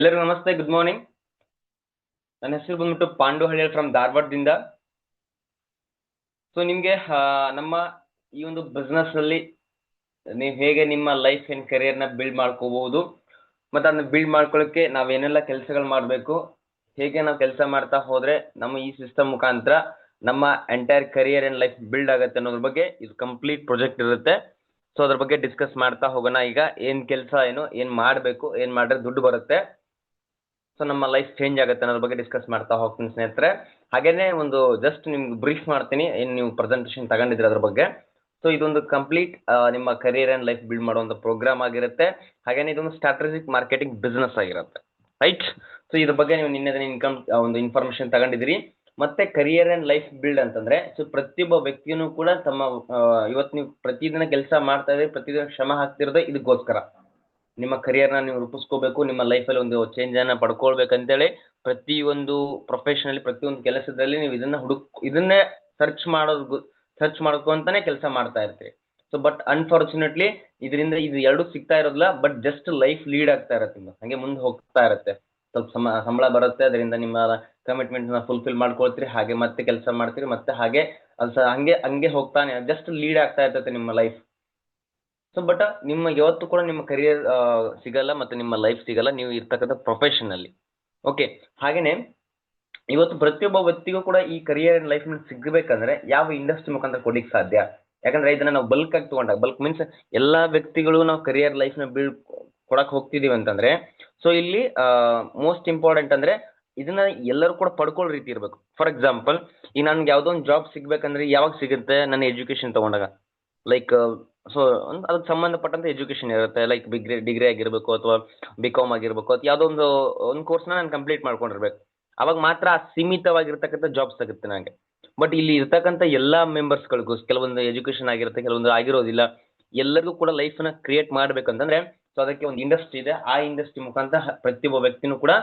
ಎಲ್ಲರಿಗೂ ನಮಸ್ತೆ, good morning. ನನ್ನ ಹೆಸರು ಬಂದ್ಬಿಟ್ಟು ಪಾಂಡು ಹಳ್ಳಿ ಫ್ರಮ್ ಧಾರವಾಡದಿಂದ. ಸೊ ನಿಮಗೆ ನಮ್ಮ ಈ ಒಂದು ಬಿಸ್ನೆಸ್ ಅಲ್ಲಿ ನೀವು ಹೇಗೆ ನಿಮ್ಮ ಲೈಫ್ ಅಂಡ್ ಕರಿಯರ್ನ ಬಿಲ್ಡ್ ಮಾಡ್ಕೋಬಹುದು, ಮತ್ತು ಅದನ್ನ ಬಿಲ್ಡ್ ಮಾಡ್ಕೊಳ್ಳೋಕ್ಕೆ ನಾವೇನೆಲ್ಲ ಕೆಲಸಗಳು ಮಾಡಬೇಕು, ಹೇಗೆ ನಾವು ಕೆಲಸ ಮಾಡ್ತಾ ಹೋದ್ರೆ ನಮ್ಮ ಈ ಸಿಸ್ಟಮ್ ಮುಖಾಂತರ ನಮ್ಮ entire career and life build ಆಗುತ್ತೆ ಅನ್ನೋದ್ರ ಬಗ್ಗೆ ಇದು ಕಂಪ್ಲೀಟ್ ಪ್ರಾಜೆಕ್ಟ್ ಇರುತ್ತೆ. ಸೊ ಅದ್ರ ಬಗ್ಗೆ ಡಿಸ್ಕಸ್ ಮಾಡ್ತಾ ಹೋಗೋಣ. ಈಗ ಏನ್ ಕೆಲಸ ಏನ್ ಮಾಡಬೇಕು, ಏನ್ ಮಾಡಿದ್ರೆ ದುಡ್ಡು ಬರುತ್ತೆ, ಸೊ ನಮ್ಮ ಲೈಫ್ ಚೇಂಜ್ ಆಗುತ್ತೆ ಅನ್ನೋದ್ರ ಬಗ್ಗೆ ಡಿಸ್ಕಸ್ ಮಾಡ್ತಾ ಹೋಗ್ತೀನಿ ಸ್ನೇಹಿತರೆ. ಹಾಗೇನೆ ಒಂದು ಜಸ್ಟ್ ನಿಮ್ಗೆ ಬ್ರೀಫ್ ಮಾಡ್ತೀನಿ, ಏನು ನೀವು ಪ್ರೆಸೆಂಟೇಷನ್ ತಗೊಂಡಿದ್ರೆ ಅದ್ರ ಬಗ್ಗೆ. ಸೊ ಇದೊಂದು ಕಂಪ್ಲೀಟ್ ನಿಮ್ಮ ಕರಿಯರ್ ಅಂಡ್ ಲೈಫ್ ಬಿಲ್ಡ್ ಮಾಡುವಂಥ ಪ್ರೋಗ್ರಾಮ್ ಆಗಿರುತ್ತೆ. ಹಾಗೇನೆ ಇದೊಂದು ಸ್ಟ್ರಾಟಜಿಕ್ ಮಾರ್ಕೆಟಿಂಗ್ ಬಿಸ್ನೆಸ್ ಆಗಿರುತ್ತೆ, ರೈಟ್? ಸೊ ಇದ್ರ ಬಗ್ಗೆ ನೀವು ನಿನ್ನೆ ಇನ್ಕಮ್ ಒಂದು ಇನ್ಫಾರ್ಮೇಶನ್ ತಗೊಂಡಿದ್ದೀರಿ. ಮತ್ತೆ ಕರಿಯರ್ ಅಂಡ್ ಲೈಫ್ ಬಿಲ್ಡ್ ಅಂತಂದ್ರೆ, ಸೊ ಪ್ರತಿಯೊಬ್ಬ ವ್ಯಕ್ತಿಯೂ ಕೂಡ ತಮ್ಮ ಇವತ್ತು ನೀವು ಪ್ರತಿದಿನ ಕೆಲಸ ಮಾಡ್ತಾ ಇದ್ರೆ, ಪ್ರತಿದಿನ ಶ್ರಮ ಹಾಕ್ತಿರೋದೇ ಇದಕ್ಕೋಸ್ಕರ. ನಿಮ್ಮ ಕರಿಯರ್ನ ನೀವು ರೂಪಿಸ್ಕೋಬೇಕು, ನಿಮ್ಮ ಲೈಫಲ್ಲಿ ಒಂದು ಚೇಂಜ್ ಅನ್ನ ಪಡ್ಕೊಳ್ಬೇಕಂತೇಳಿ ಪ್ರತಿಯೊಂದು ಪ್ರೊಫೆಷನಲ್ಲಿ, ಪ್ರತಿಯೊಂದು ಕೆಲಸದಲ್ಲಿ ನೀವು ಇದನ್ನೇ ಸರ್ಚ್ ಮಾಡ್ಕೊಂತಾನೆ ಕೆಲಸ ಮಾಡ್ತಾ ಇರ್ತೀರಿ. ಸೊ ಬಟ್ ಅನ್ಫಾರ್ಚುನೇಟ್ಲಿ ಇದರಿಂದ ಇದು ಎರಡು ಸಿಗ್ತಾ ಇರೋದಿಲ್ಲ, ಬಟ್ ಜಸ್ಟ್ ಲೈಫ್ ಲೀಡ್ ಆಗ್ತಾ ಇರುತ್ತೆ, ನಿಮ್ಗೆ ಹಂಗೆ ಮುಂದೆ ಹೋಗ್ತಾ ಇರುತ್ತೆ. ಸ್ವಲ್ಪ ಸಂಬಳ ಬರುತ್ತೆ, ಅದರಿಂದ ನಿಮ್ಮ ಕಮಿಟ್ಮೆಂಟ್ನ ಫುಲ್ಫಿಲ್ ಮಾಡ್ಕೊಳ್ತೀರಿ, ಹಾಗೆ ಮತ್ತೆ ಕೆಲಸ ಮಾಡ್ತೀರಿ, ಮತ್ತೆ ಹಾಗೆ ಅದು ಹಂಗೆ ಹಂಗೆ ಹೋಗ್ತಾನೆ ಜಸ್ಟ್ ಲೀಡ್ ಆಗ್ತಾ ಇರ್ತೈತೆ ನಿಮ್ಮ ಲೈಫ್. ಸೊ ಬಟ್ ನಿಮ್ಮ ಯಾವತ್ತು ಕೂಡ ನಿಮ್ಮ ಕರಿಯರ್ ಸಿಗಲ್ಲ, ಮತ್ತೆ ನಿಮ್ಮ ಲೈಫ್ ಸಿಗಲ್ಲ ನೀವು ಇರ್ತಕ್ಕಂಥ ಪ್ರೊಫೆಷನ್ ಅಲ್ಲಿ. ಓಕೆ, ಹಾಗೇನೆ ಇವತ್ತು ಪ್ರತಿಯೊಬ್ಬ ವ್ಯಕ್ತಿಗೂ ಕೂಡ ಈ ಕರಿಯರ್ ಅಂಡ್ ಲೈಫ್ ಸಿಗಬೇಕಂದ್ರೆ ಯಾವ ಇಂಡಸ್ಟ್ರಿ ಮುಖಾಂತರ ಕೊಡ್ಲಿಕ್ಕೆ ಸಾಧ್ಯ? ಯಾಕಂದ್ರೆ ಇದನ್ನ ನಾವು ಬಲ್ಕ್ ಆಗಿ ತಗೊಂಡಾಗ, ಬಲ್ಕ್ ಮೀನ್ಸ್ ಎಲ್ಲಾ ವ್ಯಕ್ತಿಗಳು ನಾವು ಕರಿಯರ್ ಲೈಫ್ ನ ಬಿಲ್ಡ್ ಕೊಡಕ್ ಹೋಗ್ತಿದೀವಿ ಅಂತಂದ್ರೆ, ಸೊ ಇಲ್ಲಿ ಮೋಸ್ಟ್ ಇಂಪಾರ್ಟೆಂಟ್ ಅಂದ್ರೆ ಇದನ್ನ ಎಲ್ಲರೂ ಕೂಡ ಪಡ್ಕೊಳ್ಳೋ ರೀತಿ ಇರಬೇಕು. ಫಾರ್ ಎಕ್ಸಾಂಪಲ್, ಈಗ ನನ್ಗೆ ಯಾವ್ದೋ ಒಂದು ಜಾಬ್ ಸಿಗ್ಬೇಕಂದ್ರೆ ಯಾವಾಗ ಸಿಗುತ್ತೆ? ನನ್ನ ಎಜುಕೇಶನ್ ತಗೊಂಡಾಗ, ಲೈಕ್ ಸೊ ಅದಕ್ಕೆ ಸಂಬಂಧಪಟ್ಟಂತ ಎಜುಕೇಶನ್ ಇರುತ್ತೆ, ಲೈಕ್ ಡಿಗ್ರಿ ಆಗಿರ್ಬೇಕು, ಅಥವಾ ಬಿ.ಕಾಮ್ ಆಗಿರ್ಬೇಕು, ಅಥವಾ ಯಾವುದೋ ಒಂದು ಕೋರ್ಸ್ನ ನಾನು ಕಂಪ್ಲೀಟ್ ಮಾಡ್ಕೊಂಡಿರ್ಬೇಕು. ಅವಾಗ ಮಾತ್ರ ಆ ಸೀಮಿತವಾಗಿರ್ತಕ್ಕಂಥ ಜಾಬ್ಸ್ ಸಿಗುತ್ತೆ ನನಗೆ. ಬಟ್ ಇಲ್ಲಿ ಇರ್ತಕ್ಕಂಥ ಎಲ್ಲಾ ಮೆಂಬರ್ಸ್ಗಳಿಗೂ ಕೆಲವೊಂದು ಎಜುಕೇಶನ್ ಆಗಿರುತ್ತೆ, ಕೆಲವೊಂದು ಆಗಿರೋದಿಲ್ಲ. ಎಲ್ಲರಿಗೂ ಕೂಡ ಲೈಫ್ನ ಕ್ರಿಯೇಟ್ ಮಾಡ್ಬೇಕಂತಂದ್ರೆ, ಸೊ ಅದಕ್ಕೆ ಒಂದು ಇಂಡಸ್ಟ್ರಿ ಇದೆ. ಆ ಇಂಡಸ್ಟ್ರಿ ಮುಖಾಂತರ ಪ್ರತಿಯೊಬ್ಬ ವ್ಯಕ್ತಿನೂ ಕೂಡ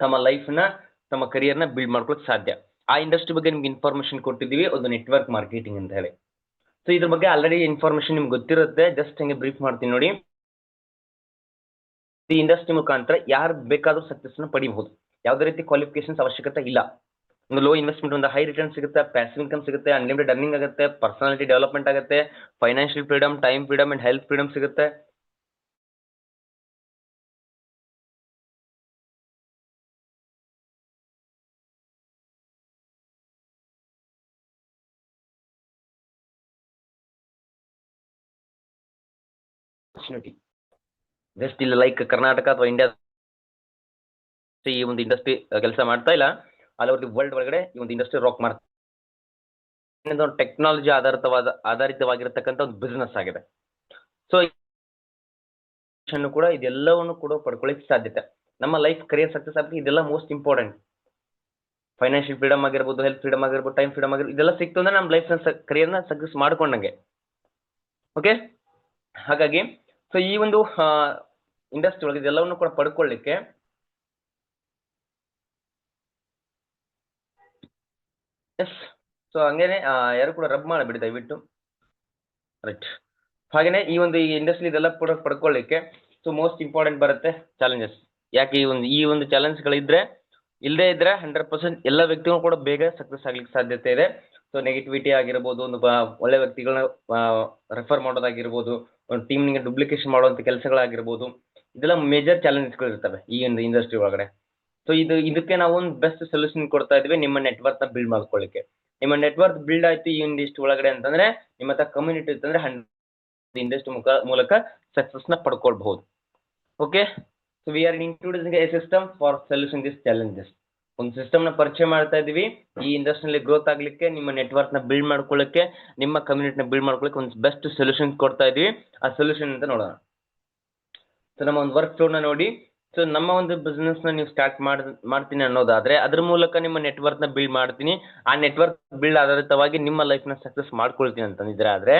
ತಮ್ಮ ಲೈಫ್ನ, ತಮ್ಮ ಕರಿಯರ್ನ ಬಿಲ್ಡ್ ಮಾಡ್ಕೊಳ್ಳೋಕೆ ಸಾಧ್ಯ. ಆ ಇಂಡಸ್ಟ್ರಿ ಬಗ್ಗೆ ನಿಮ್ಗೆ ಇನ್ಫಾರ್ಮೇಶನ್ ಕೊಟ್ಟಿದ್ದೀವಿ, ಒಂದು ನೆಟ್ವರ್ಕ್ ಮಾರ್ಕೆಟಿಂಗ್ ಅಂತ ಹೇಳಿ. ಸೊ ಇದ್ರ ಬಗ್ಗೆ ಆಲ್ರೆಡಿ ಇನ್ಫಾರ್ಮೇಶನ್ ನಿಮ್ಗೆ ಗೊತ್ತಿರುತ್ತೆ, ಜಸ್ಟ್ ಹಂಗೆ ಬ್ರೀಫ್ ಮಾಡ್ತೀನಿ ನೋಡಿ. ಈ ಇಂಡಸ್ಟ್ರಿ ಮುಖಾಂತರ ಯಾರು ಬೇಕಾದ್ರೂ ಸಕ್ಸಸ್ ನ ಪಡಿಬಹುದು, ಯಾವುದೇ ರೀತಿ ಕ್ವಾಲಿಫಿಕೇಶನ್ಸ್ ಅವಶ್ಯಕತೆ ಇಲ್ಲ. ಒಂದು ಲೋ ಇನ್ವೆಸ್ಟ್ಮೆಂಟ್, ಒಂದು ಹೈ ರಿಟರ್ನ್ ಸಿಗುತ್ತೆ, ಪ್ಯಾಸಿವ್ ಇನ್ಕಮ್ ಸಿಗುತ್ತೆ, ಅನ್ಲಿಮಿಟೆಡ್ ಅರ್ನಿಂಗ್ ಆಗುತ್ತೆ, ಪರ್ಸನಾಲಿಟಿ ಡೆವಲಪ್ಮೆಂಟ್ ಆಗುತ್ತೆ, financial freedom, time freedom and health freedom ಸಿಗುತ್ತೆ. ಜಸ್ಟ್ ಇಲ್ಲ ಲೈಕ್ ಕರ್ನಾಟಕ ಅಥವಾ ಇಂಡಿಯಾ ಈ ಒಂದು ಇಂಡಸ್ಟ್ರಿ ಕೆಲಸ ಮಾಡ್ತಾ ಇಲ್ಲ, ಆಲ್ ಓವರ್ ದಿ ವರ್ಲ್ಡ್ ಒಳಗಡೆ ಈ ಒಂದು ಇಂಡಸ್ಟ್ರಿ ರಾಕ್ ಮಾಡ್ತಾ ಟೆಕ್ನಾಲಜಿ ಆಧಾರಿತವಾಗಿರತಕ್ಕಂಥ ಒಂದು ಬಿಸ್ನೆಸ್ ಆಗಿದೆ. ಸೊ ಕೂಡ ಇದೆಲ್ಲವನ್ನು ಕೂಡ ಪಡ್ಕೊಳ್ಳಿಕ್ಕೆ ಸಾಧ್ಯತೆ. ನಮ್ಮ ಲೈಫ್ ಕರಿಯರ್ ಸಕ್ಸಸ್ ಆಗಕ್ಕೆ ಇದೆಲ್ಲ ಮೋಸ್ಟ್ ಇಂಪಾರ್ಟೆಂಟ್. ಫೈನಾನ್ಷಿಯಲ್ ಫ್ರೀಡಮ್ ಆಗಿರ್ಬೋದು, ಹೆಲ್ತ್ ಫ್ರೀಡಮ್ ಆಗಿರ್ಬೋದು, ಟೈಮ್ ಫ್ರೀಡಮ್ ಆಗಿರ್ಬೋದು, ಇದೆಲ್ಲ ಸಿಕ್ತು ಅಂದ್ರೆ ನಮ್ಮ ಲೈಫ್ ಕರಿಯರ್ನ ಸಕ್ಸಸ್ ಮಾಡ್ಕೊಂಡಂಗೆ. ಓಕೆ, ಹಾಗಾಗಿ ಸೊ ಈ ಒಂದು ಇಂಡಸ್ಟ್ರಿ ಒಳಗೆ ಇದೆಲ್ಲವನ್ನು ಕೂಡ ಪಡ್ಕೊಳ್ಳಿಕ್ಕೆ ಎಸ್. ಸೊ ಹಂಗೇನೆ ಯಾರು ಕೂಡ ರಬ್ ಮಾಡಬಿಡಿ ದಯವಿಟ್ಟು, ರೈಟ್. ಹಾಗೇನೆ ಈ ಒಂದು ಇಂಡಸ್ಟ್ರಿ ಇದೆಲ್ಲ ಕೂಡ ಪಡ್ಕೊಳ್ಳಿಕ್ಕೆ ಸೊ ಮೋಸ್ಟ್ ಇಂಪಾರ್ಟೆಂಟ್ ಬರುತ್ತೆ ಚಾಲೆಂಜಸ್. ಯಾಕೆ ಈ ಒಂದು ಚಾಲೆಂಜ್ಗಳಿದ್ರೆ, ಇಲ್ಲದೇ ಇದ್ರೆ 100% ಎಲ್ಲ ವ್ಯಕ್ತಿಗಳು ಕೂಡ ಬೇಗ ಸಕ್ಸಸ್ ಆಗ್ಲಿಕ್ಕೆ ಸಾಧ್ಯತೆ ಇದೆ. ಸೊ ನೆಗೆಟಿವಿಟಿ ಆಗಿರ್ಬೋದು, ಒಂದು ಒಳ್ಳೆ ವ್ಯಕ್ತಿಗಳನ್ನ ರೆಫರ್ ಮಾಡೋದಾಗಿರ್ಬೋದು, ಒಂದು ಟೀಮ್ನಿಗೆ ಡುಪ್ಲಿಕೇಶನ್ ಮಾಡುವಂಥ ಕೆಲಸಗಳಾಗಿರ್ಬೋದು, ಇದೆಲ್ಲ ಮೇಜರ್ ಚಾಲೆಂಜಸ್ಗಳು ಇರ್ತವೆ ಈ ಒಂದು ಇಂಡಸ್ಟ್ರಿ ಒಳಗಡೆ. ಸೊ ಇದಕ್ಕೆ ನಾವು ಒಂದು ಬೆಸ್ಟ್ ಸೊಲ್ಯೂಷನ್ ಕೊಡ್ತಾ ಇದ್ವಿ, ನಿಮ್ಮ ನೆಟ್ವರ್ಕ್ ನ ಬಿಲ್ಡ್ ಮಾಡ್ಕೊಳ್ಳಿಕ್ಕೆ. ನಿಮ್ಮ ನೆಟ್ವರ್ಕ್ ಬಿಲ್ಡ್ ಆಯ್ತು ಈ ಇಂಡಸ್ಟ್ರಿ ಒಳಗಡೆ ಅಂತಂದ್ರೆ, ನಿಮ್ಮ ಹತ್ರ ಕಮ್ಯುನಿಟಿ ಇರ್ತಂದ್ರೆ ಇಂಡಸ್ಟ್ರಿ ಮೂಲಕ ಸಕ್ಸಸ್ ನ ಪಡ್ಕೊಳ್ಬಹುದು. Okay, so we are introducing a system for solution this challenges. ಒಂದು ಸಿಸ್ಟಮ್ ನ ಪರಿಚಯ ಮಾಡ್ತಾ ಇದೀವಿ ಈ ಇಂಡಸ್ಟ್ರಿಯಲ್ಲಿ ಗ್ರೋತ್ ಆಗ್ಲಿಕ್ಕೆ, ನಿಮ್ಮ ನೆಟ್ವರ್ಕ್ ನ ಬಿಲ್ಡ್ ಮಾಡ್ಕೊಳ್ಳಿಕ್ಕೆ, ನಿಮ್ಮ ಕಮ್ಯುನಿಟಿನ ಬಿಲ್ಡ್ ಮಾಡ್ಕೊಳ್ಳಿಕ್ಕೆ ಒಂದು ಬೆಸ್ಟ್ ಸೊಲ್ಯೂಷನ್ ಕೊಡ್ತಾ ಇದೀವಿ. ಆ ಸೊಲ್ಯೂಷನ್ ಅಂತ ನೋಡೋಣ. ಸೊ ನಮ್ಮ ಒಂದು ವರ್ಕ್ ಫ್ಲೋ ನ ನೋಡಿ. ಸೊ ನಮ್ಮ ಒಂದು ಬಿಸ್ನೆಸ್ ನ ನೀವು ಸ್ಟಾರ್ಟ್ ಮಾಡ್ತೀನಿ ಅನ್ನೋದಾದ್ರೆ, ಅದ್ರ ಮೂಲಕ ನಿಮ್ಮ ನೆಟ್ವರ್ಕ್ ನ ಬಿಲ್ಡ್ ಮಾಡ್ತೀನಿ, ಆ ನೆಟ್ವರ್ಕ್ ಬಿಲ್ಡ್ ಆಧಾರಿತವಾಗಿ ನಿಮ್ಮ ಲೈಫ್ ನ ಸಕ್ಸಸ್ ಮಾಡ್ಕೊಳ್ತೀನಿ ಅಂತಂದಿದ್ರೆ ಆದ್ರೆ,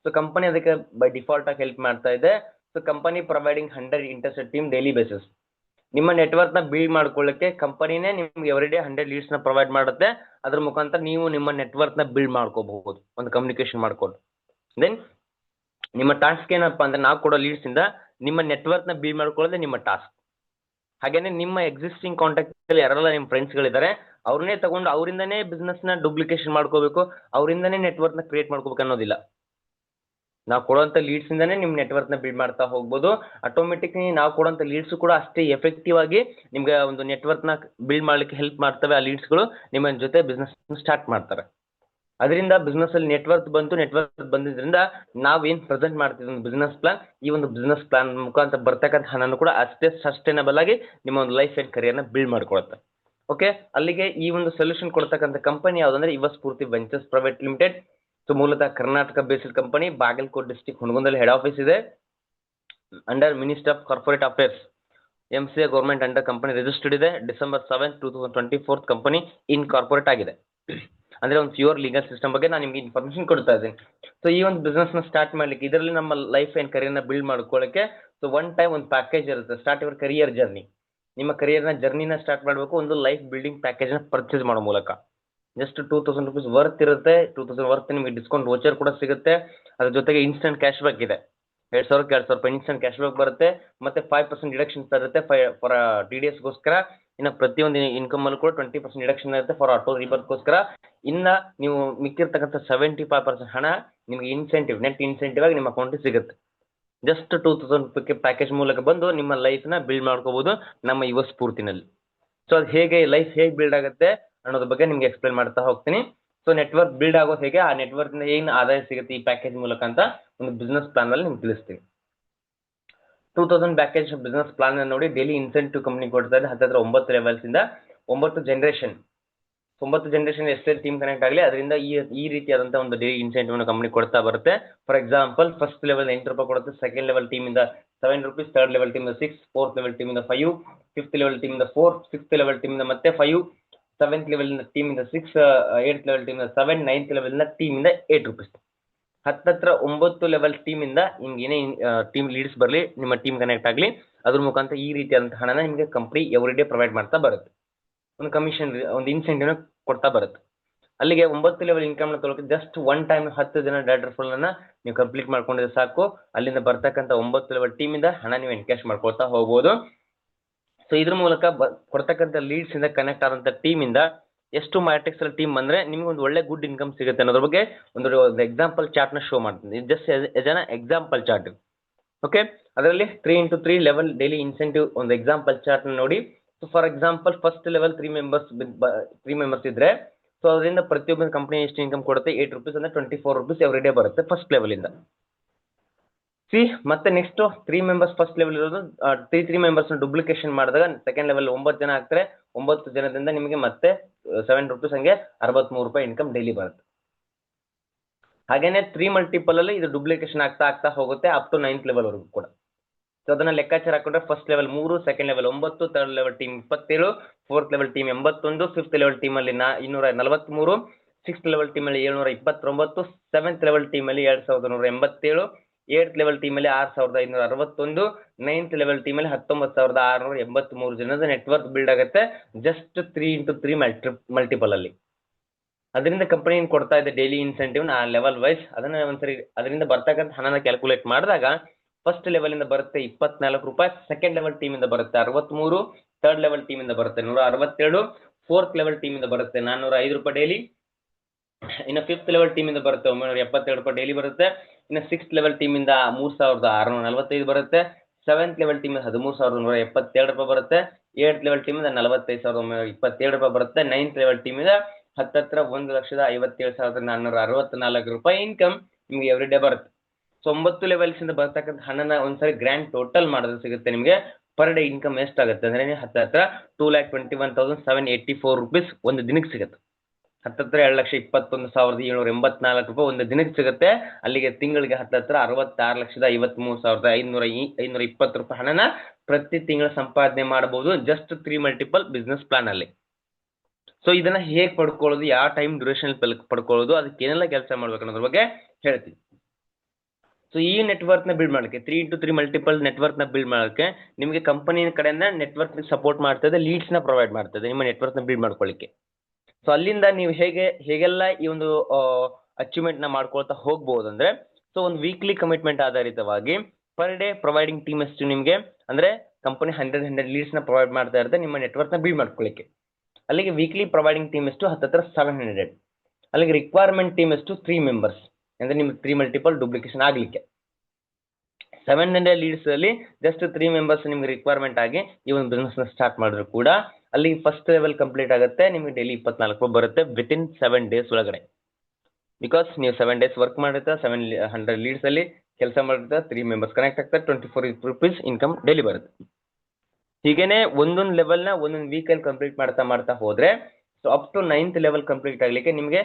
ಸೊ ಕಂಪನಿ ಅದಕ್ಕೆ ಬೈ ಡಿಫಾಲ್ಟ್ ಆಗಿ ಹೆಲ್ಪ್ ಮಾಡ್ತಾ ಇದೆ. So company providing 100 interested team daily basis. ನಿಮ್ಮ ನೆಟ್ವರ್ಕ್ ನ ಬಿಲ್ಡ್ ಮಾಡ್ಕೊಳ್ಳಿಕ್ಕೆ ಕಂಪನಿನೇ ನಿಮ್ಗೆ ಎವ್ರಿ ಡೇ 100 ಲೀಡ್ಸ್ ನ ಪ್ರೊವೈಡ್ ಮಾಡುತ್ತೆ. ಅದ್ರ ಮುಖಾಂತರ ನೀವು ನಿಮ್ಮ ನೆಟ್ವರ್ಕ್ ನ ಬಿಲ್ಡ್ ಮಾಡ್ಕೋಬಹುದು, ಒಂದು ಕಮ್ಯುನಿಕೇಶನ್ ಮಾಡ್ಕೊಂಡು. ದೆನ್ ನಿಮ್ಮ ಟಾಸ್ಕ್ ಏನಪ್ಪಾ ಅಂದ್ರೆ, ನಾವು ಕೊಡೋ ಲೀಡ್ಸ್ ಇಂದ ನಿಮ್ಮ ನೆಟ್ವರ್ಕ್ ನ ಬಿಲ್ಡ್ ಮಾಡ್ಕೊಳ್ಳೋದೇ ನಿಮ್ಮ ಟಾಸ್ಕ್. ಹಾಗೇನೆ ನಿಮ್ಮ ಎಕ್ಸಿಸ್ಟಿಂಗ್ ಕಾಂಟ್ಯಾಕ್ಟ್ ಯಾರೆಲ್ಲ ನಿಮ್ಮ ಫ್ರೆಂಡ್ಸ್ಗಳಿದ್ದಾರೆ ಅವ್ರನ್ನೇ ತಗೊಂಡು ಅವರಿಂದನೇ ಬಿಸ್ನೆಸ್ನ ಡೂಪ್ಲಿಕೇಶನ್ ಮಾಡ್ಕೋಬೇಕು, ಅವರಿಂದನೇ ನೆಟ್ವರ್ಕ್ನ ಕ್ರಿಯೇಟ್ ಮಾಡ್ಕೋಬೇಕು ಅನ್ನೋದಿಲ್ಲ. ನಾವು ಕೊಡುವಂಥ ಲೀಡ್ಸಿಂದನೇ ನಿಮ್ಮ ನೆಟ್ವರ್ಕ್ನ ಬಿಲ್ಡ್ ಮಾಡ್ತಾ ಹೋಗ್ಬೋದು. ಆಟೋಮೆಟಿಕ್ಲಿ ನಾವು ಕೊಡುವಂಥ ಲೀಡ್ಸು ಕೂಡ ಅಷ್ಟೇ ಎಫೆಕ್ಟಿವ್ ಆಗಿ ನಿಮ್ಗೆ ಒಂದು ನೆಟ್ವರ್ಕ್ನ ಬಿಲ್ಡ್ ಮಾಡಲಿಕ್ಕೆ ಹೆಲ್ಪ್ ಮಾಡ್ತವೆ. ಆ ಲೀಡ್ಸ್ಗಳು ನಿಮ್ಮ ಜೊತೆ ಬಿಸ್ನೆಸ್ ಸ್ಟಾರ್ಟ್ ಮಾಡ್ತಾರೆ. ಅದರಿಂದ ಬಿಸ್ನೆಸ್ಸಲ್ಲಿ ನೆಟ್ವರ್ಕ್ ಬಂದಿದ್ದರಿಂದ ನಾವೇನು ಪ್ರೆಸೆಂಟ್ ಮಾಡ್ತಿದ್ವಿ ಒಂದು ಬಿಸ್ನೆಸ್ ಪ್ಲಾನ್, ಈ ಒಂದು ಬಿಸ್ನೆಸ್ ಪ್ಲಾನ್ ಮುಖಾಂತರ ಬರ್ತಕ್ಕಂಥ ಹಣನೂ ಕೂಡ ಅಷ್ಟೇ ಸಸ್ಟೈನಬಲ್ ಆಗಿ ನಿಮ್ಮ ಒಂದು ಲೈಫ್ ಆ್ಯಂಡ್ ಕರಿಯರ್ನ ಬಿಲ್ಡ್ ಮಾಡ್ಕೊಳುತ್ತೆ. ಓಕೆ, ಅಲ್ಲಿಗೆ ಈ ಒಂದು ಸೊಲ್ಯೂಷನ್ ಕೊಡ್ತಕ್ಕಂಥ ಕಂಪನಿ ಯಾವುದಂದ್ರೆ Yuva Spoorthi ventures private limited. So ಮೂಲತಃ Karnataka based company, Bagalkot district ಹುಣಗುಂದಲ್ಲಿ ಹೆಡ್ ಆಫೀಸ್ ಇದೆ. Under ministry of corporate affairs, MCA government under company registered ಇದೆ. December 7, 2024 ಕಂಪನಿ ಇನ್ ಕಾರ್ಪೊರೇಟ್ ಆಗಿದೆ. ಅಂದ್ರೆ ಒಂದು ಪ್ಯೂರ್ ಲೀಗಲ್ ಸಿಸ್ಟಮ್ ಬಗ್ಗೆ ನಾನು ನಿಮ್ಗೆ ಇನ್ಫಾರ್ಮೇಶನ್ ಕೊಡ್ತಾ ಇದ್ದೀನಿ. ಸೊ ಈ ಒಂದು ಬಿಸ್ನೆಸ್ ನ ಸ್ಟಾರ್ಟ್ ಮಾಡ್ಲಿಕ್ಕೆ, ಇದರಲ್ಲಿ ನಮ್ಮ ಲೈಫ್ ಅಂಡ್ ಕರಿಯರ್ನ ಬಿಲ್ಡ್ ಮಾಡ್ಕೊಳ್ಳೋಕೆ ಸೊ ಒನ್ ಟೈಮ್ ಒಂದು ಪ್ಯಾಕೇಜ್ ಇರುತ್ತೆ. Start your career journey. ನಿಮ್ಮ ಕರಿಯರ್ನ ಜರ್ನಿನ ಸ್ಟಾರ್ಟ್ ಮಾಡಬೇಕು ಒಂದು ಲೈಫ್ ಬಿಲ್ಡಿಂಗ್ ಪ್ಯಾಕೇಜ್ನ ಪರ್ಚೇಸ್ ಮಾಡೋ ಮೂಲಕ. ಜಸ್ಟ್ 2000 rupees ವರ್ತ್ ಇರುತ್ತೆ. 2000 ವರ್ತ್ ನಿಮಗೆ ಡಿಸ್ಕೌಂಟ್ ವೋಚರ್ ಕೂಡ ಸಿಗುತ್ತೆ. ಅದ್ರ ಜೊತೆಗೆ ಇನ್ಸ್ಟೆಂಟ್ ಕ್ಯಾಶ್ ಬ್ಯಾಕ್ ಇದೆ. 2,000 ರೂಪಾಯಿ ಇನ್ಸ್ಟೆಂಟ್ ಕ್ಯಾಶ್ ಬ್ಯಾಕ್ ಬರುತ್ತೆ. ಮತ್ತೆ 5% ಡಿಡಕ್ಷನ್ಸ್ ಇರುತ್ತೆ ಫಾರ್ TDSಗೋಸ್ಕರ. ಇನ್ನು ಪ್ರತಿಯೊಂದು ಇನ್ಕಮ್ ಅಲ್ಲೂ ಕೂಡ 20% ಡಿಡಕ್ಷನ್ ಇರುತ್ತೆ ಫಾರ್ ಆಟೋ ರಿಬರ್ಗೋಸ್ಕರ. ಇನ್ನು ನೀವು ಮಿಕ್ಕಿರ್ತಕ್ಕಂಥ 75% ಹಣ ನಿಮಗೆ ಇನ್ಸೆಂಟಿವ್, ನೆಟ್ ಇನ್ಸೆಂಟಿವ್ ಆಗಿ ನಿಮ್ಮ ಅಕೌಂಟಿಗೆ ಸಿಗುತ್ತೆ. ಜಸ್ಟ್ 2000 ರೂಪಾಯಿ ಪ್ಯಾಕೇಜ್ ಮೂಲಕ ಬಂದು ನಿಮ್ಮ ಲೈಫ್ನ ಬಿಲ್ಡ್ ಮಾಡ್ಕೋಬಹುದು ನಮ್ಮ ಯುವ ಸ್ಫೂರ್ತಿನಲ್ಲಿ. ಸೊ ಅದು ಹೇಗೆ ಲೈಫ್ ಹೇಗೆ ಬಿಲ್ಡ್ ಆಗುತ್ತೆ ಅನ್ನೋದ್ರ ಬಗ್ಗೆ ನಿಮ್ಗೆ ಎಕ್ಸ್ಪ್ಲೇನ್ ಮಾಡ್ತಾ ಹೋಗ್ತೀನಿ. ಸೊ ನೆಟ್ವರ್ಕ್ ಬಿಲ್ಡ್ ಆಗೋದು ಹೇಗೆ, ಆ ನೆಟ್ವರ್ಕ್ನ ಏನು ಆದಾಯ ಸಿಗುತ್ತೆ ಈ ಪ್ಯಾಕೇಜ್ ಮೂಲಕ ಅಂತ ಒಂದು ಬಿಸ್ನೆಸ್ ಪ್ಲಾನ್ ಅಲ್ಲಿ ನಿಮ್ಗೆ ತಿಳಿಸ್ತೀನಿ. 2000 ಪ್ಯಾಕೇಜ್ ಬಿಸ್ನೆಸ್ ಪ್ಲಾನ್ ನೋಡಿ, ಡೈಲಿ ಇನ್ಸೆಂಟಿವ್ ಕಂಪ್ನಿ ಕೊಡ್ತಾ ಇದೆ. ಹತ್ತಿರ 9 ಲೆವೆಲ್ಸ್ ಇಂದ 9 ಜನರೇಷನ್ ಎಷ್ಟೇ ಟೀಮ್ ಕನೆಕ್ಟ್ ಆಗಲಿ ಅದರಿಂದ ಈ ರೀತಿಯಾದಂಥ ಒಂದು ಡೈಲಿ ಇನ್ಸೆಂಟಿವ್ ಕಂಪ್ನಿ ಕೊಡ್ತಾ ಬರುತ್ತೆ. ಫಾರ್ ಎಕ್ಸಾಂಪಲ್ ಫಸ್ಟ್ ಲೆವೆಲ್ 8 ರೂಪಾಯಿ ಕೊಡುತ್ತೆ, ಸೆಕೆಂಡ್ ಲೆವೆಲ್ ಟೀಮ್ ಇಂದ 7 rupees, ಥರ್ಡ್ ಲೆವೆಲ್ ಟೀಮ್ ಇಂದ 6, ಫೋರ್ತ್ ಲೆವೆಲ್ ಟೀಮ್ ಇಂದ 5, ಫಿಫ್ತ್ ಲೆವೆಲ್ ಟೀಮ್ ಇಂದ 4, ಸಿಕ್ಸ್ತ್ ಲೆವೆಲ್ ಟೀಮ್ ಇಂದ ಮತ್ತೆ 5, ಸೆವೆಂತ್ ಲೆವೆಲ್ ಟೀಮ್ ಇಂದ 6, ಏಟ್ ಲೆವೆಲ್ ಟೀಮ್ ಇಂದ 7, ನೈನ್ತ್ ಲೆವೆಲ್ ಟೀಮ್ ಇಂದ 8 rupees. ಹತ್ತಿರ 9 ಲೆವೆಲ್ ಟೀಮ್ ಇಂದ ನಿಮ್ಗೆ ಏನೇ ಟೀಮ್ ಲೀಡ್ಸ್ ಬರಲಿ, ನಿಮ್ಮ ಟೀಮ್ ಕನೆಕ್ಟ್ ಆಗಲಿ, ಅದ್ರ ಮುಖಾಂತರ ಈ ರೀತಿಯಾದಂಥ ಹಣನ ನಿಮಗೆ ಕಂಪ್ನಿ ಎವ್ರಿ ಡೇ ಪ್ರೊವೈಡ್ ಮಾಡ್ತಾ ಬರುತ್ತೆ. ಒಂದು ಕಮಿಷನ್, ಒಂದು ಇನ್ಸೆಂಟಿವ್ನ ಕೊಡ್ತಾ ಬರುತ್ತೆ. ಅಲ್ಲಿಗೆ 9 ಲೆವೆಲ್ ಇನ್ಕಮ್ನ ತೊಗೊಳಕ್ಕೆ ಜಸ್ಟ್ ಒನ್ ಟೈಮ್ 10 ಜನ ಡಾಟರ್ ಫುಲ್ಲನ್ನು ನೀವು ಕಂಪ್ಲೀಟ್ ಮಾಡ್ಕೊಂಡಿದ್ರೆ ಸಾಕು. ಅಲ್ಲಿಂದ ಬರ್ತಕ್ಕಂಥ 9 ಲೆವೆಲ್ ಟೀಮಿಂದ ಹಣ ನೀವು ಎನ್ಕ್ಯಾಶ್ ಮಾಡ್ಕೊಳ್ತಾ ಹೋಗ್ಬೋದು. ಸೊ ಇದ್ರ ಮೂಲಕ ಕೊಡ್ತಕ್ಕಂಥ ಲೀಡ್ಸ್ ಇಂದ ಕನೆಕ್ಟ್ ಆದಂಥ ಟೀಮಿಂದ ಎಷ್ಟು ಮ್ಯಾಟ್ರಿಕ್ಸ್ ಅಲ್ಲಿ ಟೀಮ್ ಬಂದ್ರೆ ನಿಮ್ಗೆ ಒಂದು ಒಳ್ಳೆ ಗುಡ್ ಇನ್ಕಮ್ ಸಿಗುತ್ತೆ ಅನ್ನೋದ್ರ ಬಗ್ಗೆ ಒಂದು ಎಕ್ಸಾಂಪಲ್ ಚಾರ್ಟ್ನ ಶೋ ಮಾಡ್ತೀನಿ. Just as an example chart. Okay, ಅದರಲ್ಲಿ 3x3 ಲೆವೆಲ್ ಡೈಲಿ ಇನ್ಸೆಂಟಿವ್ ಒಂದು ಎಕ್ಸಾಂಪಲ್ ಚಾರ್ಟ್ನ ನೋಡಿ. So for example first level 3 members ಇದ್ರೆ, ಸೊ ಅದರಿಂದ ಪ್ರತಿಯೊಬ್ಬ ಕಂಪನಿ ಎಷ್ಟು ಇನ್ಕಮ್ ಕೊಡುತ್ತೆ, 8 rupees ಅಂದ್ರೆ 24 rupees ಎವ್ರಿ ಡೇ ಬರುತ್ತೆ ಫಸ್ಟ್ ಲೆವೆಲ್ ಇಂದ. ಮತ್ತೆ ನೆಕ್ಸ್ಟ್ 3 ಮೆಂಬರ್ಸ್ ಫಸ್ಟ್ ಲೆವೆಲ್ ಇರೋದು, 3 ಮೆಂಬರ್ಸ್ ಡೂಪ್ಲಿಕೇಶನ್ ಮಾಡಿದಾಗ ಸೆಕೆಂಡ್ ಲೆವೆಲ್ 9 ಜನ ಆಗ್ತಾರೆ. 9 ಜನದಿಂದ ನಿಮಗೆ ಮತ್ತೆ 7 rupees ಹಂಗೆ 63 ರೂಪಾಯಿ ಇನ್ಕಮ್ ಡೈಲಿ ಬರುತ್ತೆ. ಹಾಗೇನೆ 3 ಮಲ್ಟಿಪಲ್ ಅಲ್ಲಿ ಇದು ಡೂಪ್ಲಿಕೇಶನ್ ಆಗ್ತಾ ಹೋಗುತ್ತೆ ಅಪ್ ಟು 9th ಲೆವೆಲ್ ವರೆಗೂ ಕೂಡ. ಸೊ ಅದನ್ನ ಲೆಕ್ಕಾಚಾರ ಹಾಕೊಂಡ್ರೆ first level 3, second level 9, third level team 27, fourth level team 81, fifth level team ಅಲ್ಲಿ 243, ಸಿಕ್ಸ್ತ್ ಲೆವೆಲ್ ಟೀಮ್ ಅಲ್ಲಿ 729, ಸೆವೆಂತ್ ಲೆವೆಲ್ ಟೀಮ್ ಅಲ್ಲಿ 2187, ಏಟ್ ಲೆವೆಲ್ ಟೀಮ್ ಅಲ್ಲಿ 6561, ನೈನ್ತ್ ಲೆವೆಲ್ ಟೀಮ್ ಅಲ್ಲಿ 19683 ಜನದ ನೆಟ್ವರ್ಕ್ ಬಿಲ್ಡ್ ಆಗುತ್ತೆ ಜಸ್ಟ್ 3x3 ಮಲ್ಟಿಪಲ್ ಅಲ್ಲಿ. ಅದರಿಂದ ಕಂಪನಿ ಕೊಡ್ತಾ ಇದೆ ಡೈಲಿ ಇನ್ಸೆಂಟಿವ್ ಆ ಲೆವೆಲ್ ವೈಸ್. ಅದನ್ನ ಒಂದ್ಸರಿ ಅದರಿಂದ ಬರ್ತಕ್ಕಂಥ ಹಣನ ಕ್ಯಾಲ್ಕುಲೇಟ್ ಮಾಡಿದಾಗ ಫಸ್ಟ್ ಲೆವೆಲ್ ಇಂದ ಬರುತ್ತೆ 24 ರೂಪಾಯಿ, ಸೆಕೆಂಡ್ ಲೆವೆಲ್ ಟೀಮ್ ಇಂದ ಬರುತ್ತೆ 63, ಥರ್ಡ್ ಲೆವೆಲ್ ಟೀಮ್ ಇಂದ ಬರುತ್ತೆ 162, ಫೋರ್ತ್ ಲೆವೆಲ್ ಟೀಮ್ ಇಂದ ಬರುತ್ತೆ 405 ರೂಪಾಯಿ ಡೈಲಿ. ಇನ್ನು ಫಿಫ್ತ್ ಲೆವೆಲ್ ಟೀಮ್ ಇಂದ ಬರುತ್ತೆ 972 ರೂಪಾಯಿ ಡೈಲಿ ಬರುತ್ತೆ. ಇನ್ನು ಸಿಕ್ಸ್ತ್ ಲೆವೆಲ್ ಟೀಮ್ ಇಂದ 3645 ಬರುತ್ತೆ. ಸೆವೆಂತ್ ಲೆವೆಲ್ ಟೀಮ್ 13172 ರೂಪಾಯಿ ಬರುತ್ತೆ. ಏಟ್ ಲೆವೆಲ್ ಟೀಮ್ ಇಂದ 45127 ರೂಪಾಯಿ ಬರುತ್ತೆ. ನೈನ್ತ್ ಲೆವೆಲ್ ಟೀಮ್ ಇಂದ ಹತ್ತಿರ 1,57,464 ರೂಪಾಯಿ ಇನ್ಕಮ್ ನಿಮ್ಗೆ ಎವ್ರಿ ಡೇ ಬರುತ್ತೆ. ಸೊ 9 ಲೆವೆಲ್ಸ್ ಇಂದ ಬರ್ತಕ್ಕಂಥ ಹಣನ ಒಂದ್ಸರಿ ಗ್ರ್ಯಾಂಡ್ ಟೋಟಲ್ ಮಾಡಿದ್ರೆ ಸಿಗುತ್ತೆ ನಿಮಗೆ ಪರ್ ಡೇ ಇನ್ಕಮ್ ಎಷ್ಟಾಗುತ್ತೆ ಅಂದ್ರೆ ಹತ್ತಿರ 2,21,784 ರೂಪೀಸ್ ಒಂದು ದಿನಕ್ಕೆ ಸಿಗುತ್ತೆ. ಹತ್ತಿರ 2,21,784 ರೂಪಾಯಿ ಒಂದು ದಿನಕ್ಕೆ ಸಿಗುತ್ತೆ. ಅಲ್ಲಿಗೆ ತಿಂಗಳಿಗೆ ಹತ್ತಿರ 66,53,520 ರೂಪಾಯಿ ಹಣನ ಪ್ರತಿ ತಿಂಗಳ ಸಂಪಾದನೆ ಮಾಡಬಹುದು ಜಸ್ಟ್ 3 ಮಲ್ಟಿಪಲ್ ಬಿಸ್ನೆಸ್ ಪ್ಲಾನ್ ಅಲ್ಲಿ. ಸೊ ಇದನ್ನ ಹೇಗೆ ಪಡ್ಕೊಳ್ಳೋದು, ಯಾವ ಟೈಮ್ ಡ್ಯೂರೇಷನ್ ಪಡ್ಕೊಳ್ಳೋದು, ಅದಕ್ಕೆ ಏನೆಲ್ಲ ಕೆಲಸ ಮಾಡ್ಬೇಕು ಅನ್ನೋದ್ರ ಬಗ್ಗೆ ಹೇಳ್ತೀನಿ. ಸೊ ಈ ನೆಟ್ವರ್ಕ್ನ ಬಿಲ್ಡ್ ಮಾಡೋಕ್ಕೆ 3x3 ಮಲ್ಟಿಪಲ್ ನೆಟ್ವರ್ಕ್ನ ಬಿಲ್ಡ್ ಮಾಡೋಕ್ಕೆ ನಿಮಗೆ ಕಂಪನಿ ಕಡೆಯಿಂದ ನೆಟ್ವರ್ಕ್ ಸಪೋರ್ಟ್ ಮಾಡ್ತದೆ, ಲೀಡ್ಸ್ನ ಪ್ರೊವೈಡ್ ಮಾಡ್ತದೆ ನಿಮ್ಮ ನೆಟ್ವರ್ಕ್ನ ಬಿಲ್ಡ್ ಮಾಡ್ಕೊಳ್ಳಿಕ್ಕೆ. ಸೊ ಅಲ್ಲಿಂದ ನೀವು ಹೇಗೆಲ್ಲ ಈ ಒಂದು ಅಚೀವ್ಮೆಂಟ್ನ ಮಾಡ್ಕೊಳ್ತಾ ಹೋಗ್ಬೋದು ಅಂದ್ರೆ, ಸೊ ಒಂದು ವೀಕ್ಲಿ ಕಮಿಟ್ಮೆಂಟ್ ಆಧಾರಿತವಾಗಿ ಪರ್ ಡೇ ಪ್ರೊವೈಡಿಂಗ್ ಟೀಮ್ ಎಷ್ಟು ನಿಮಗೆ ಅಂದ್ರೆ ಕಂಪನಿ 100 ಲೀಡ್ಸ್ನ ಪ್ರೊವೈಡ್ ಮಾಡ್ತಾ ಇರುತ್ತೆ ನಿಮ್ಮ ನೆಟ್ವರ್ಕ್ನ ಬಿಲ್ಡ್ ಮಾಡ್ಕೊಳ್ಳಿಕ್ಕೆ. ಅಲ್ಲಿಗೆ ವೀಕ್ಲಿ ಪ್ರೊವೈಡಿಂಗ್ ಟೀಮ್ ಎಷ್ಟು ಹತ್ತತ್ರ 700. ಅಲ್ಲಿಗೆ ರಿಕ್ವೈರ್ಮೆಂಟ್ ಟೀಮ್ ಎಷ್ಟು 3 ಮೆಂಬರ್ಸ್, ಅಂದರೆ ನಿಮ್ಗೆ 3 ಮಲ್ಟಿಪಲ್ ಡೂಪ್ಲಿಕೇಶನ್ ಆಗಲಿಕ್ಕೆ. 700 ಲೀಡ್ಸ್ ಅಲ್ಲಿ ಜಸ್ಟ್ 3 ಮೆಂಬರ್ಸ್ ನಿಮ್ಗೆ ರಿಕ್ವೈರ್ಮೆಂಟ್ ಆಗಿ ಈ ಒಂದು ಬಿಸ್ನೆಸ್ನ ಸ್ಟಾರ್ಟ್ ಮಾಡಿದ್ರು ಕೂಡ ಅಲ್ಲಿ ಫಸ್ಟ್ ಲೆವೆಲ್ ಕಂಪ್ಲೀಟ್ ಆಗುತ್ತೆ. ನಿಮಗೆ ಡೈಲಿ 24 ಬರುತ್ತೆ ವಿತಿನ್ 7 ಡೇಸ್ ಒಳಗಡೆ. ಬಿಕಾಸ್ ನೀವು 7 ಡೇಸ್ ವರ್ಕ್ ಮಾಡಿರ್ತಾ 700 ಲೀಡ್ಸ್ ಅಲ್ಲಿ ಕೆಲಸ ಮಾಡಿರ್ತಾ 3 ಮೆಂಬರ್ಸ್ ಕನೆಕ್ಟ್ ಆಗ್ತಾರೆ, 24 ರೂಪೀಸ್ ಇನ್ಕಮ್ ಡೈಲಿ ಬರುತ್ತೆ. ಹೀಗೇನೆ ಒಂದೊಂದು ಲೆವೆಲ್ನ ಒಂದೊಂದು ವೀಕಲ್ಲಿ ಕಂಪ್ಲೀಟ್ ಮಾಡ್ತಾ ಹೋದ್ರೆ so up to 9th level complete ಆಗಲಿಕ್ಕೆ ನಿಮಗೆ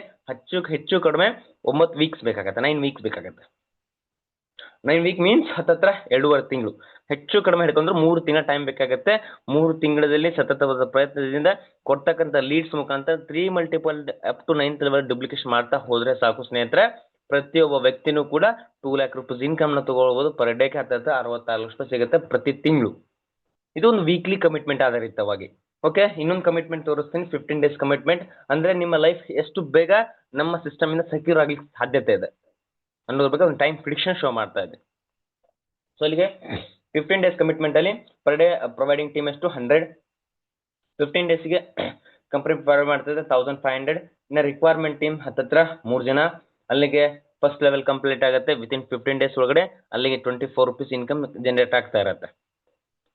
ಹೆಚ್ಚು ಕಡಿಮೆ 9 ವೀಕ್ಸ್ ಬೇಕಾಗತ್ತೆ, 9 ವೀಕ್ಸ್ ಬೇಕಾಗತ್ತೆ. 9 ವೀಕ್ ಮೀನ್ಸ್ ಹತ್ತತ್ರ 2.5 ತಿಂಗಳು, ಹೆಚ್ಚು ಕಡಿಮೆ ಹಿಡ್ಕೊಂಡ್ರೆ 3 ತಿಂಗಳ ಟೈಮ್ ಬೇಕಾಗುತ್ತೆ. 3 ತಿಂಗಳಲ್ಲಿ ಸತತವಾದ ಪ್ರಯತ್ನದಿಂದ ಕೊಡ್ತಕ್ಕಂಥ ಲೀಡ್ಸ್ ಮುಖಾಂತರ 3 multiple up to 9th level duplication ಮಾಡ್ತಾ ಹೋದ್ರೆ ಸಾಕು ಸ್ನೇಹಿತರೆ. ಪ್ರತಿಯೊಬ್ಬ ವ್ಯಕ್ತಿನೂ ಕೂಡ 2 lakh ರೂಪೀಸ್ ಇನ್ಕಮ್ನ ತಗೊಳ್ಬೋದು. ಪರ್ ಡೇಗೆ ಹತ್ತತ್ರ 66 ಲಕ್ಷ ರೂಪಾಯಿ ಸಿಗುತ್ತೆ ಪ್ರತಿ ತಿಂಗಳು. ಇದು ಒಂದು ವೀಕ್ಲಿ ಕಮಿಟ್ಮೆಂಟ್ ಆಧಾರಿತವಾಗಿ. ಓಕೆ, ಇನ್ನೊಂದು ಕಮಿಟ್ಮೆಂಟ್ ತೋರಿಸ್ತೀನಿ, 15 ಡೇಸ್ ಕಮಿಟ್ಮೆಂಟ್. ಅಂದ್ರೆ ನಿಮ್ಮ ಲೈಫ್ ಎಷ್ಟು ಬೇಗ ನಮ್ಮ ಸಿಸ್ಟಮ್ ಇಂದ ಸೆಕ್ಯೂರ್ ಆಗ್ಲಿಕ್ಕೆ ಸಾಧ್ಯತೆ ಇದೆ ಅನ್ನೋದ್ರ ಬಗ್ಗೆ ಒಂದು ಟೈಮ್ ಪ್ರಿಡಿಕ್ಷನ್ ಶೋ ಮಾಡ್ತಾ ಇದೆ. ಸೊ ಅಲ್ಲಿಗೆ 15 ಡೇಸ್ ಕಮಿಟ್ಮೆಂಟ್ ಅಲ್ಲಿ ಪರ್ ಡೇ ಪ್ರೊವೈಡಿಂಗ್ ಟೀಮ್ ಎಷ್ಟು 100. 15 ಡೇಸ್ಗೆ ಕಂಪನಿ ಪ್ರೊವೈಡ್ ಮಾಡ್ತಿದೆ 1500. ಇನ್ನು ರಿಕ್ವೈರ್ಮೆಂಟ್ ಟೀಮ್ ಹತ್ತತ್ರ 3 ಜನ. ಅಲ್ಲಿಗೆ ಫಸ್ಟ್ ಲೆವೆಲ್ ಕಂಪ್ಲೀಟ್ ಆಗುತ್ತೆ ವಿತಿನ್ 15 ಡೇಸ್ ಒಳಗಡೆ. ಅಲ್ಲಿಗೆ 24 ರೂಪೀಸ್ ಇನ್ಕಮ್ ಜನರೇಟ್ ಆಗ್ತಾ ಇರುತ್ತೆ.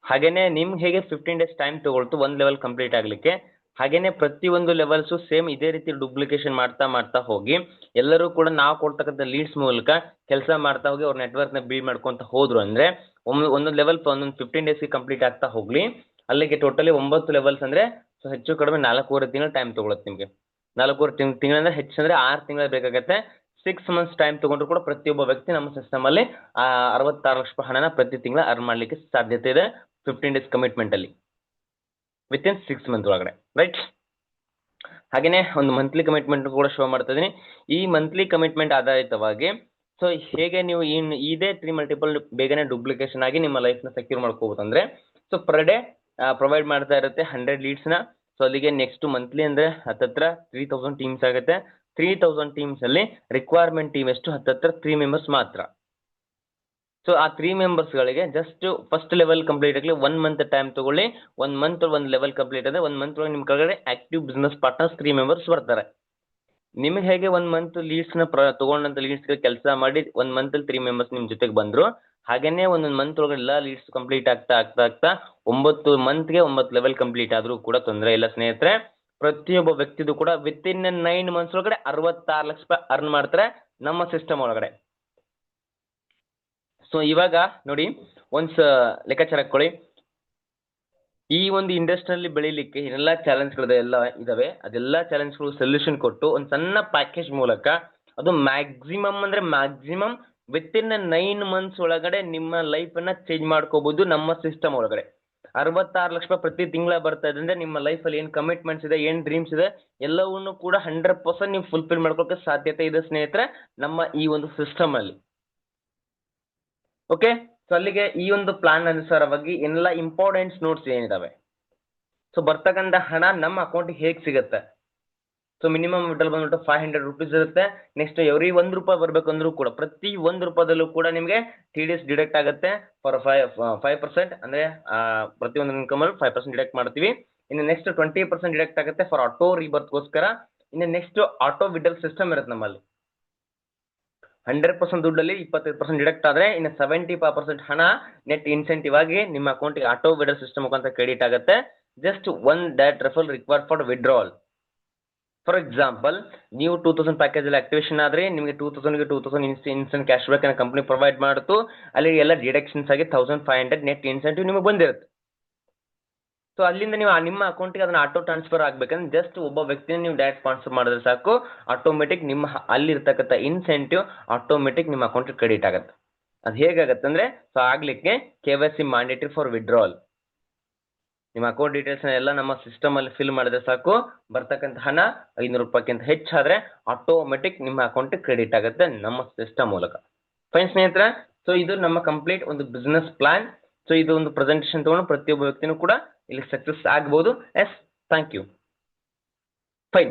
ಹಾಗೇನೆ ನಿಮ್ಗೆ ಹೇಗೆ 15 ಡೇಸ್ ಟೈಮ್ ತಗೊಳ್ತು ಒಂದು ಲೆವೆಲ್ ಕಂಪ್ಲೀಟ್ ಆಗಲಿಕ್ಕೆ, ಹಾಗೇನೆ ಪ್ರತಿಯೊಂದು ಲೆವೆಲ್ಸು ಸೇಮ್ ಇದೇ ರೀತಿ ಡೂಪ್ಲಿಕೇಶನ್ ಮಾಡ್ತಾ ಹೋಗಿ ಎಲ್ಲರೂ ಕೂಡ ನಾವು ಕೊಡ್ತಕ್ಕಂಥ ಲೀಡ್ಸ್ ಮೂಲಕ ಕೆಲಸ ಮಾಡ್ತಾ ಹೋಗಿ ಅವ್ರ ನೆಟ್ವರ್ಕ್ನ ಬಿಲ್ಡ್ ಮಾಡ್ಕೊಂತ ಹೋದ್ರು ಅಂದ್ರೆ ಒಂದೊಂದು ಲೆವೆಲ್ ಒಂದೊಂದು 15 ಡೇಸ್ಗೆ ಕಂಪ್ಲೀಟ್ ಆಗ್ತಾ ಹೋಗ್ಲಿ. ಅಲ್ಲಿಗೆ ಟೋಟಲಿ 9 ಲೆವೆಲ್ಸ್ ಅಂದ್ರೆ ಸೊ ಹೆಚ್ಚು ಕಡಿಮೆ 4.5 ತಿಂಗಳು ಟೈಮ್ ತಗೊಳುತ್ತೆ ನಿಮಗೆ. 4.5 ತಿಂಗಳಂದ್ರೆ ಹೆಚ್ಚಂದ್ರೆ 6 ತಿಂಗಳು ಬೇಕಾಗುತ್ತೆ. 6 ಮಂತ್ಸ್ ಟೈಮ್ ತಗೊಂಡ್ರು ಕೂಡ ಪ್ರತಿಯೊಬ್ಬ ವ್ಯಕ್ತಿ ನಮ್ಮ ಸಿಸ್ಟಮ್ ಅಲ್ಲಿ 66 ಲಕ್ಷ ರೂಪಾಯಿ ಹಣನ ಪ್ರತಿ ತಿಂಗಳ ಅರ್ನ್ ಮಾಡ್ಲಿಕ್ಕೆ ಸಾಧ್ಯತೆ ಇದೆ 15 ಡೇಸ್ ಕಮಿಟ್ಮೆಂಟ್ ಅಲ್ಲಿ ವಿತಿನ್ 6 ಮಂತ್ ಒಳಗಡೆ, ರೈಟ್. ಹಾಗೇನೆ ಒಂದು ಮಂತ್ಲಿ ಕಮಿಟ್ಮೆಂಟ್ ಕೂಡ ಶೋ ಮಾಡ್ತಾ ಇದೀನಿ. ಈ ಮಂತ್ಲಿ ಕಮಿಟ್ಮೆಂಟ್ ಆಧಾರಿತವಾಗಿ ಸೊ ಹೇಗೆ ನೀವು ಇದೇ 3 ಮಲ್ಟಿಪಲ್ ಬೇಗನೆ ಡೂಪ್ಲಿಕೇಶನ್ ಆಗಿ ನಿಮ್ಮ ಲೈಫ್ನ ಸೆಕ್ಯೂರ್ ಮಾಡ್ಕೋಬಹುದು ಅಂದ್ರೆ ಸೊ ಪರ್ ಡೇ ಪ್ರೊವೈಡ್ ಮಾಡ್ತಾ ಇರುತ್ತೆ 100 ಲೀಡ್ಸ್ನ. ಸೊ ಅಲ್ಲಿಗೆ ನೆಕ್ಸ್ಟ್ ಮಂತ್ಲಿ ಅಂದ್ರೆ ಹತ್ತತ್ರ 3000 ಟೀಮ್ಸ್ ಆಗುತ್ತೆ. 3000 ಟೀಮ್ಸ್ ಅಲ್ಲಿ ರಿಕ್ವೈರ್ಮೆಂಟ್ ಟೀಮ್ ಎಷ್ಟು ಹತ್ತತ್ರ 3 ಮೆಂಬರ್ಸ್ ಮಾತ್ರ. ಸೊ ಆ 3 ಮೆಂಬರ್ಸ್ಗಳಿಗೆ ಜಸ್ಟ್ ಫಸ್ಟ್ ಲೆವೆಲ್ ಕಂಪ್ಲೀಟ್ ಆಗಲಿ 1 ಮಂತ್ ಟೈಮ್ ತಗೊಳ್ಳಿ. 1 ಮಂತ್ ಒಂದು ಲೆವೆಲ್ ಕಂಪ್ಲೀಟ್ ಆದರೆ 1 ಮಂತ್ ಒಳಗೆ ನಿಮ್ಮ ಕೆಳಗಡೆ ಆಕ್ಟಿವ್ ಬಿಸ್ನೆಸ್ ಪಾರ್ಟ್ನರ್ಸ್ 3 ಮೆಂಬರ್ಸ್ ಬರ್ತಾರೆ. ನಿಮಗೆ ಹೇಗೆ 1 ಮಂತ್ ಲೀಡ್ಸ್ನ ತಗೊಂಡಂತ ಲೀಡ್ಸ್ಗೆ ಕೆಲಸ ಮಾಡಿ 1 ಮಂತಲ್ಲಿ 3 ಮೆಂಬರ್ಸ್ ನಿಮ್ಮ ಜೊತೆಗೆ ಬಂದರು, ಹಾಗೇನೆ ಒಂದೊಂದು ಮಂತ್ ಒಳಗಡೆ ಎಲ್ಲ ಲೀಡ್ಸ್ ಕಂಪ್ಲೀಟ್ ಆಗ್ತಾ 9 ಮಂತ್ಗೆ 9 ಲೆವೆಲ್ ಕಂಪ್ಲೀಟ್ ಆದರೂ ಕೂಡ ತೊಂದರೆ ಇಲ್ಲ ಸ್ನೇಹಿತರೆ. ಪ್ರತಿಯೊಬ್ಬ ವ್ಯಕ್ತಿದು ಕೂಡ ವಿತಿನ್ 9 ಮಂತ್ಸ್ ಒಳಗಡೆ 66 ಲಕ್ಷ ರೂಪಾಯಿ ಅರ್ನ್ ಮಾಡ್ತಾರೆ ನಮ್ಮ ಸಿಸ್ಟಮ್ ಒಳಗಡೆ. ಸೊ ಇವಾಗ ನೋಡಿ ಒಂದ್ಸ ಲೆಕ್ಕಾಚಾರ ಹಾಕೊಳ್ಳಿ. ಈ ಒಂದು ಇಂಡಸ್ಟ್ರಿಯಲ್ಲಿ ಬೆಳಿಲಿಕ್ಕೆ ಏನೆಲ್ಲ ಚಾಲೆಂಜ್ಗಳು ಎಲ್ಲ ಇದಾವೆ, ಅದೆಲ್ಲ ಚಾಲೆಂಜ್ಗಳು ಸೊಲ್ಯೂಷನ್ ಕೊಟ್ಟು ಒಂದು ಸಣ್ಣ ಪ್ಯಾಕೇಜ್ ಮೂಲಕ ಅದು ಮ್ಯಾಕ್ಸಿಮಮ್ ವಿತಿನ್ 9 ಮಂತ್ಸ್ ಒಳಗಡೆ ನಿಮ್ಮ ಲೈಫನ್ನ ಚೇಂಜ್ ಮಾಡ್ಕೋಬಹುದು ನಮ್ಮ ಸಿಸ್ಟಮ್ ಒಳಗಡೆ. 66 ಲಕ್ಷ ರೂಪಾಯಿ ಪ್ರತಿ ತಿಂಗಳ ಬರ್ತಾ ಇದೆ ಅಂದ್ರೆ ನಿಮ್ಮ ಲೈಫಲ್ಲಿ ಏನು ಕಮಿಟ್ಮೆಂಟ್ಸ್ ಇದೆ, ಏನು ಡ್ರೀಮ್ಸ್ ಇದೆ ಎಲ್ಲವನ್ನೂ ಕೂಡ 100% ನೀವು ಫುಲ್ಫಿಲ್ ಮಾಡ್ಕೊಳ್ಳೋಕೆ ಸಾಧ್ಯತೆ ಇದೆ ಸ್ನೇಹಿತರೆ ನಮ್ಮ ಈ ಒಂದು ಸಿಸ್ಟಮ್ ಅಲ್ಲಿ. ಓಕೆ, ಸೊ ಅಲ್ಲಿಗೆ ಈ ಒಂದು ಪ್ಲಾನ್ ಅನುಸಾರವಾಗಿ ಎಲ್ಲ ಇಂಪಾರ್ಟೆಂಟ್ ನೋಟ್ಸ್ ಏನಿದಾವೆ. ಸೊ ಬರ್ತಕ್ಕಂಥ ಹಣ ನಮ್ಮ ಅಕೌಂಟಿಗೆ ಹೇಗೆ ಸಿಗುತ್ತೆ. ಸೊ ಮಿನಿಮಮ್ ವಿಡ್ರಾಲ್ ಬಂದ್ಬಿಟ್ಟು 500 ರೂಪೀಸ್ ಇರುತ್ತೆ. ನೆಕ್ಸ್ಟ್ ಎವ್ರಿ 1 ರೂಪಾಯಿ ಬರ್ಬೇಕಂದ್ರೂ ಕೂಡ ಪ್ರತಿ 1 ರೂಪಾಯಿದಲ್ಲೂ ಕೂಡ ನಿಮಗೆ TDS ಡಿಡಕ್ಟ್ ಆಗುತ್ತೆ ಫಾರ್ 5%. ಅಂದ್ರೆ ಪ್ರತಿಯೊಂದು ಇನ್ಕಮ್ ಅಲ್ಲಿ 5% ಡಿಡಕ್ಟ್ ಮಾಡ್ತೀವಿ. ಇನ್ನು ನೆಕ್ಸ್ಟ್ 20% ಡಿಡಕ್ಟ್ ಆಗುತ್ತೆ ಫಾರ್ ಆಟೋ ರೀಬರ್ತ್ಗೋಸ್ಕರ. ಇನ್ನು ನೆಕ್ಸ್ಟ್ ಆಟೋ ವಿಡ್ರಾಲ್ ಸಿಸ್ಟಮ್ ಇರುತ್ತೆ ನಮ್ಮಲ್ಲಿ. 100% ದುಡ್ಡಲ್ಲಿ 25% ಡಿಡಕ್ಟ್ ಆದರೆ ಇನ್ನು 75% ಹಣ ನೆಟ್ ಇನ್ಸೆಂಟಿವ್ ಆಗಿ ನಿಮ್ಮ ಅಕೌಂಟಿಗೆ ಆಟೋ ವಿಡ್ರಾಲ್ ಸಿಸ್ಟಮ್ ಮುಖಾಂತರ ಕ್ರೆಡಿಟ್ ಆಗುತ್ತೆ. Just one that referral required for withdrawal. For example ನೀವು 2000 ಪ್ಯಾಕೇಜ್ ಅಲ್ಲಿ ಆಕ್ಟಿವೇಶನ್ ಆದರೆ ನಿಮಗೆ 2000 ಇನ್ಸ್ಟೆಂಟ್ ಕ್ಯಾಶ್ ಬ್ಯಾಕ್ ಅನ್ನು ಕಂಪನಿ ಪ್ರೊವೈಡ್ ಮಾಡುತ್ತು. ಅಲ್ಲಿ ಎಲ್ಲ ಡಿಡಕ್ಷನ್ಸ್ ಆಗಿ 1500 ನೆಟ್ ಇನ್ಸೆಂಟಿವ್ ನಿಮಗೆ ಬಂದಿರುತ್ತೆ. ಸೊ ಅಲ್ಲಿಂದ ನೀವು ನಿಮ್ಮ ಅಕೌಂಟಿಗೆ ಅದನ್ನ ಆಟೋ ಟ್ರಾನ್ಸ್ಫರ್ ಆಗ್ಬೇಕಂದ್ರೆ ಜಸ್ಟ್ ಒಬ್ಬ ವ್ಯಕ್ತಿನ ನೀವು ಡೈರೆಕ್ಟ್ ಟ್ರಾನ್ಸ್ಫರ್ ಮಾಡಿದ್ರೆ ಸಾಕು, ಆಟೋಮೆಟಿಕ್ ನಿಮ್ಮ ಅಲ್ಲಿರ್ತಕ್ಕಂಥ ಇನ್ಸೆಂಟಿವ್ ಆಟೋಮೆಟಿಕ್ ನಿಮ್ಮ ಅಕೌಂಟಿಗೆ ಕ್ರೆಡಿಟ್ ಆಗುತ್ತೆ. ಅದು ಹೇಗಾಗತ್ತೆ ಅಂದ್ರೆ ಸೊ ಆಗ್ಲಿಕ್ಕೆ KYC ಮ್ಯಾಂಡೇಟರಿ ಫಾರ್ ವಿಡ್ರಾಲ್. ನಿಮ್ಮ ಅಕೌಂಟ್ ಡೀಟೇಲ್ಸ್ ಎಲ್ಲ ನಮ್ಮ ಸಿಸ್ಟಮ್ ಅಲ್ಲಿ ಫಿಲ್ ಮಾಡಿದ್ರೆ ಸಾಕು, ಬರ್ತಕ್ಕಂಥ ಹಣ 500 ರೂಪಾಯಿಗಿಂತ ಹೆಚ್ಚಾದ್ರೆ ಆಟೋಮೆಟಿಕ್ ನಿಮ್ಮ ಅಕೌಂಟಿಗೆ ಕ್ರೆಡಿಟ್ ಆಗುತ್ತೆ ನಮ್ಮ ಸಿಸ್ಟಮ್ ಮೂಲಕ. ಫೈನ್ ಸ್ನೇಹಿತರೆ, ಸೊ ಇದು ನಮ್ಮ ಕಂಪ್ಲೀಟ್ ಒಂದು ಬಿಸ್ನೆಸ್ ಪ್ಲಾನ್. ಸೊ ಇದು ಒಂದು ಪ್ರೆಸೆಂಟೇಷನ್ ತಗೊಂಡು ಪ್ರತಿಯೊಬ್ಬ ವ್ಯಕ್ತಿನೂ ಕೂಡ ಇಲ್ಲಿ ಸಕ್ಸಸ್ ಆಗ್ಬೋದು. Yes, thank you.